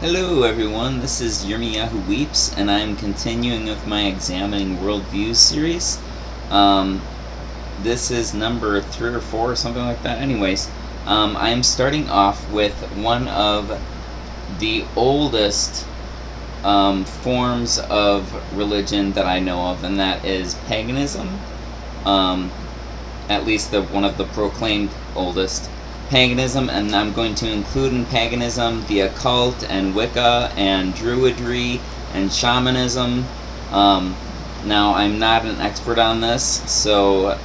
Hello everyone, this is Yirmiyahu Weeps, and I'm continuing with my Examining Worldviews series. This is number 3 or 4 or something like that. Anyways, I'm starting off with one of the oldest forms of religion that I know of, and that is paganism. At least one of the proclaimed oldest. Paganism, and I'm going to include in paganism the occult and Wicca and Druidry and shamanism. Now, I'm not an expert on this, so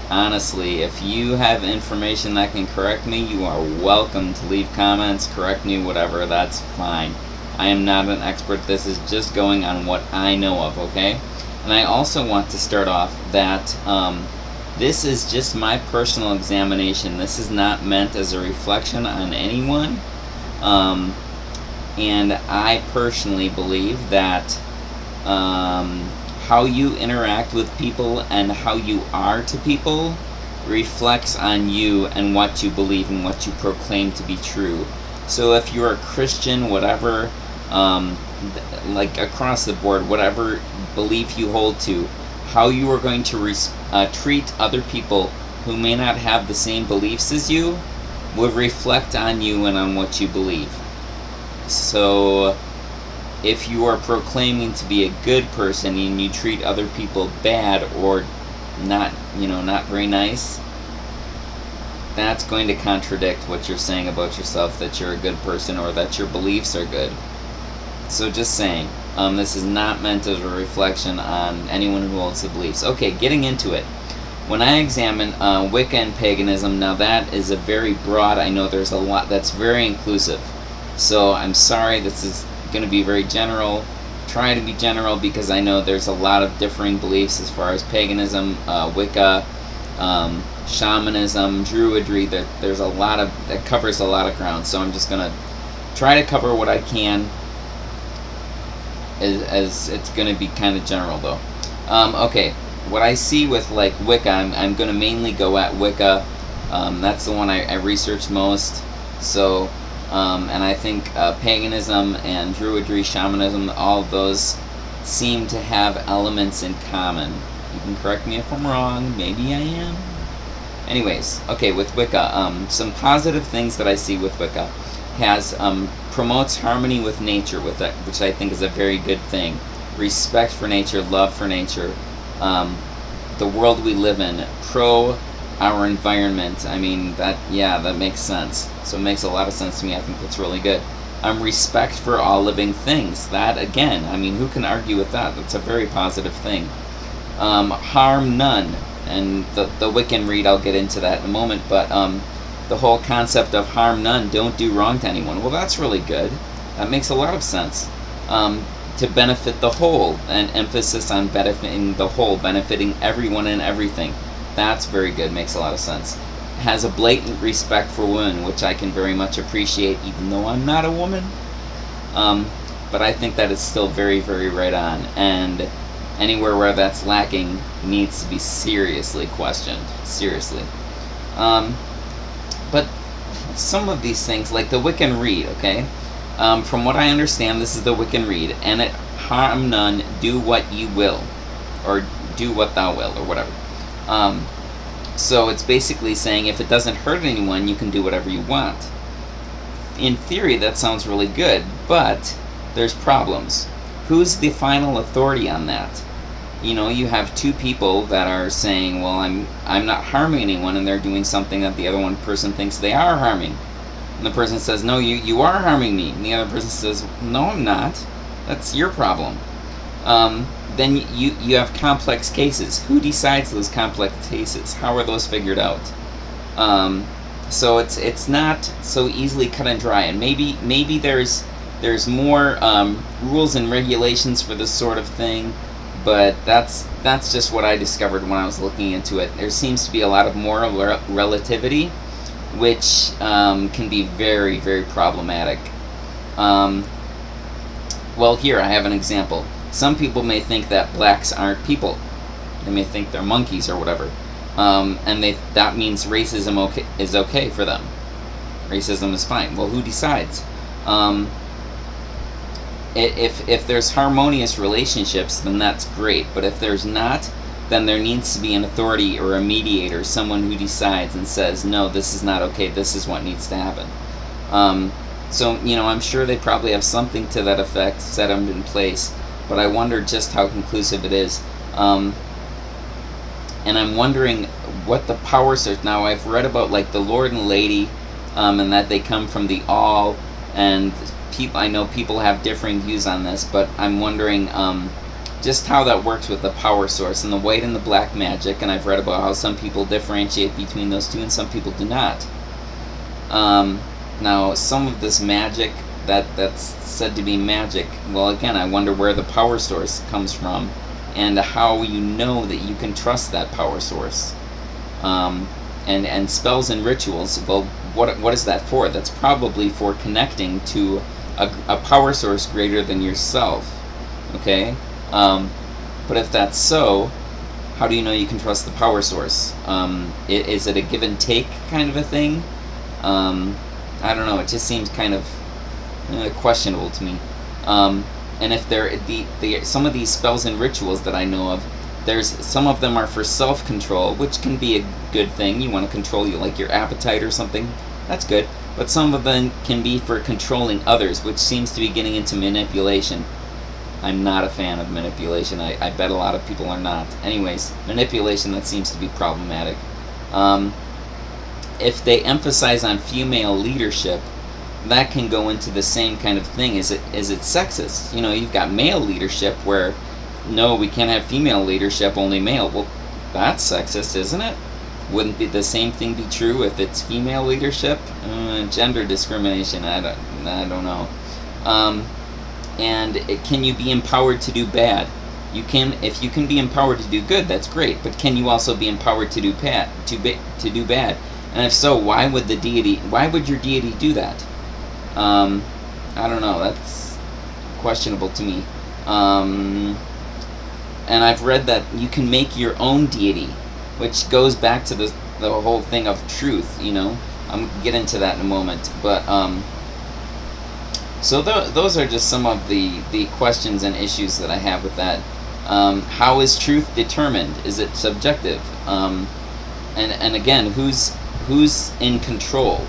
honestly, if you have information that can correct me, you are welcome to leave comments, correct me, whatever, that's fine. I am not an expert. This is just going on what I know of, okay? And I also want to start off that this is just my personal examination. This is not meant as a reflection on anyone. And I personally believe that how you interact with people and how you are to people reflects on you and what you believe and what you proclaim to be true. So if you're a Christian, whatever, like across the board, whatever belief you hold to, how you are going to treat other people who may not have the same beliefs as you would reflect on you and on what you believe. So if you are proclaiming to be a good person and you treat other people bad or not, not very nice, that's going to contradict what you're saying about yourself, that you're a good person or that your beliefs are good. So just saying, this is not meant as a reflection on anyone who holds the beliefs. Okay, getting into it. When I examine Wicca and paganism, now that is a very broad, I know there's a lot, that's very inclusive. So I'm sorry, this is going to be very general. Try to be general because I know there's a lot of differing beliefs as far as paganism, Wicca, shamanism, Druidry. There's a lot of, that covers a lot of ground. So I'm just going to try to cover what I can. As it's going to be kind of general though. Okay, what I see with like Wicca, I'm going to mainly go at Wicca. That's the one I researched most. So, and I think paganism and Druidry, shamanism, all of those seem to have elements in common. You can correct me if I'm wrong, maybe I am. Anyways, okay, with Wicca, some positive things that I see with Wicca has promotes harmony with nature, which I think is a very good thing. Respect for nature, love for nature, the world we live in, our environment. I mean, that makes sense. So it makes a lot of sense to me. I think that's really good. Respect for all living things. That, again, I mean, who can argue with that? That's a very positive thing. Harm none. And the Wiccan read, I'll get into that in a moment, but the whole concept of harm none, don't do wrong to anyone. Well, that's really good. That makes a lot of sense. To benefit the whole, and emphasis on benefiting the whole, benefiting everyone and everything. That's very good, makes a lot of sense. Has a blatant respect for women, which I can very much appreciate, even though I'm not a woman. But I think that is still very, very right on. And anywhere where that's lacking needs to be seriously questioned. Seriously. But some of these things, like the Wiccan Read, okay? From what I understand, this is the Wiccan Read, and it harm none, do what you will, or do what thou will, or whatever. So it's basically saying if it doesn't hurt anyone, you can do whatever you want. In theory, that sounds really good, but there's problems. Who's the final authority on that? You have two people that are saying, well, I'm not harming anyone, and they're doing something that the other one person thinks they are harming. And the person says, no, you are harming me. And the other person says, no, I'm not. That's your problem. Then you have complex cases. Who decides those complex cases? How are those figured out? So it's not so easily cut and dry. And maybe there's more rules and regulations for this sort of thing. But that's just what I discovered when I was looking into it. There seems to be a lot of moral relativity, which can be very, very problematic. Well, here I have an example. Some people may think that blacks aren't people. They may think they're monkeys or whatever. And that means racism is okay for them. Racism is fine. Well, who decides? if there's harmonious relationships, then that's great. But if there's not, then there needs to be an authority or a mediator, someone who decides and says, no, this is not okay, this is what needs to happen. So, I'm sure they probably have something to that effect set in place, but I wonder just how conclusive it is. And I'm wondering what the power source. Now, I've read about like the Lord and Lady, and that they come from the All, and I know people have differing views on this, but I'm wondering just how that works with the power source and the white and the black magic. And I've read about how some people differentiate between those two and some people do not. Now, some of this magic that's said to be magic, well, again, I wonder where the power source comes from and how you know that you can trust that power source. And spells and rituals, well, what is that for? That's probably for connecting to a power source greater than yourself, okay? But if that's so, how do you know you can trust the power source? Is it a give and take kind of a thing? I don't know, it just seems kind of questionable to me. And if they're some of these spells and rituals that I know of, some of them are for self-control, which can be a good thing. You want to control like your appetite or something, that's good. But some of them can be for controlling others, which seems to be getting into manipulation. I'm not a fan of manipulation. I bet a lot of people are not. Anyways, manipulation, that seems to be problematic. If they emphasize on female leadership, that can go into the same kind of thing. Is it sexist? You've got male leadership where, no, we can't have female leadership, only male. Well, that's sexist, isn't it? Wouldn't the same thing be true if it's female leadership? Gender discrimination, I don't know. And can you be empowered to do bad? If you can be empowered to do good, that's great. But can you also be empowered to do bad? And if so, why would your deity do that? I don't know. That's questionable to me. And I've read that you can make your own deity, which goes back to the whole thing of truth. I'm get into that in a moment. But so those are just some of the questions and issues that I have with that. How is truth determined? Is it subjective? And again, who's in control?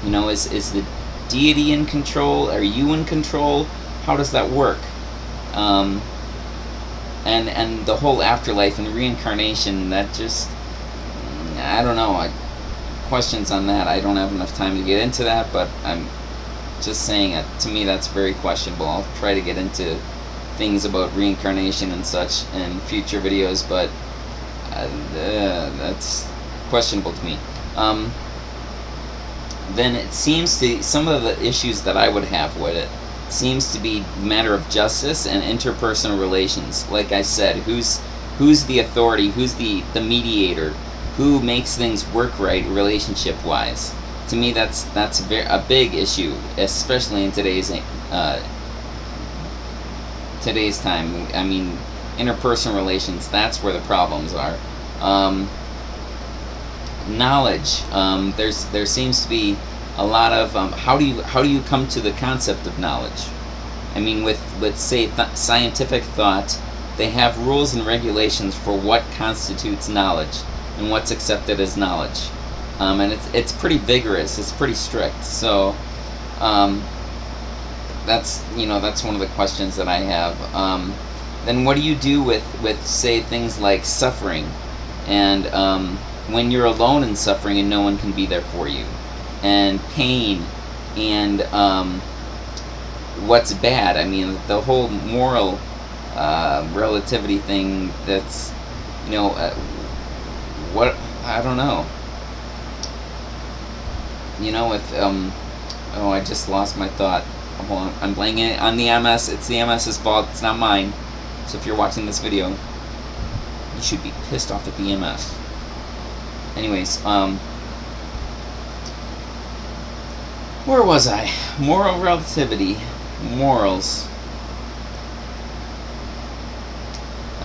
Is the deity in control? Are you in control? How does that work? And the whole afterlife and reincarnation, that just, I don't know. Questions on that. I don't have enough time to get into that, but I'm just saying it. To me, that's very questionable. I'll try to get into things about reincarnation and such in future videos, but that's questionable to me. Then it seems to, some of the issues that I would have with it seems to be a matter of justice and interpersonal relations. Like I said, who's the authority, who's the mediator, who makes things work right relationship-wise. To me, that's a big issue, especially in today's time. I mean, interpersonal relations, that's where the problems are. Knowledge, there seems to be a lot of how do you come to the concept of knowledge? I mean, with say scientific thought, they have rules and regulations for what constitutes knowledge and what's accepted as knowledge, and it's pretty vigorous, it's pretty strict. So that's one of the questions that I have. Then what do you do with say things like suffering, and when you're alone in suffering and no one can be there for you, and pain, and what's bad? I mean, the whole moral relativity thing, that's, what, I don't know. If, oh, I just lost my thought. Hold on, I'm blanking it on the MS. It's the MS's fault, it's not mine. So if you're watching this video, you should be pissed off at the MS. Anyways, where was I? Moral relativity. Morals.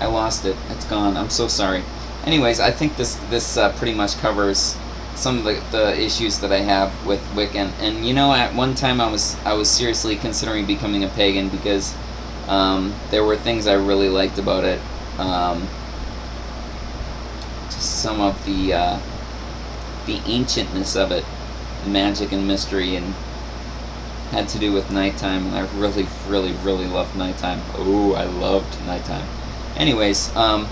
I lost it. It's gone. I'm so sorry. Anyways, I think this pretty much covers some of the issues that I have with Wicca. And you know, at one time I was seriously considering becoming a pagan because there were things I really liked about it. Just some of the ancientness of it, magic and mystery, and had to do with nighttime, and I really, really, really loved nighttime. Oh, I loved nighttime. Anyways, I'm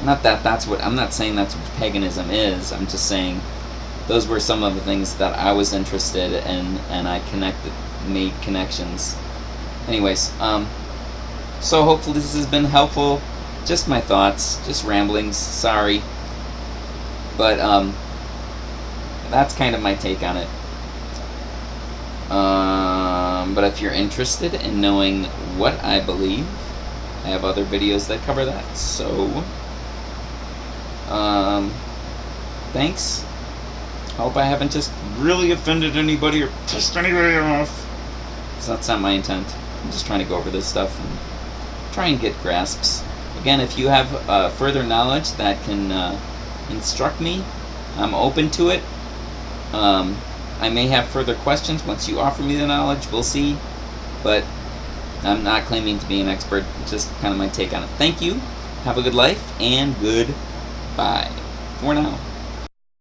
not saying that's what paganism is. I'm just saying those were some of the things that I was interested in, and I made connections. Anyways, so hopefully this has been helpful. Just my thoughts, just ramblings. Sorry, but that's kind of my take on it. But if you're interested in knowing what I believe, I have other videos that cover that. So, thanks. Hope I haven't just really offended anybody or pissed anybody off. So that's not my intent. I'm just trying to go over this stuff and try and get grasps. Again, if you have further knowledge that can instruct me, I'm open to it. I may have further questions once you offer me the knowledge. We'll see. But I'm not claiming to be an expert. Just kind of my take on it. Thank you. Have a good life, and goodbye for now.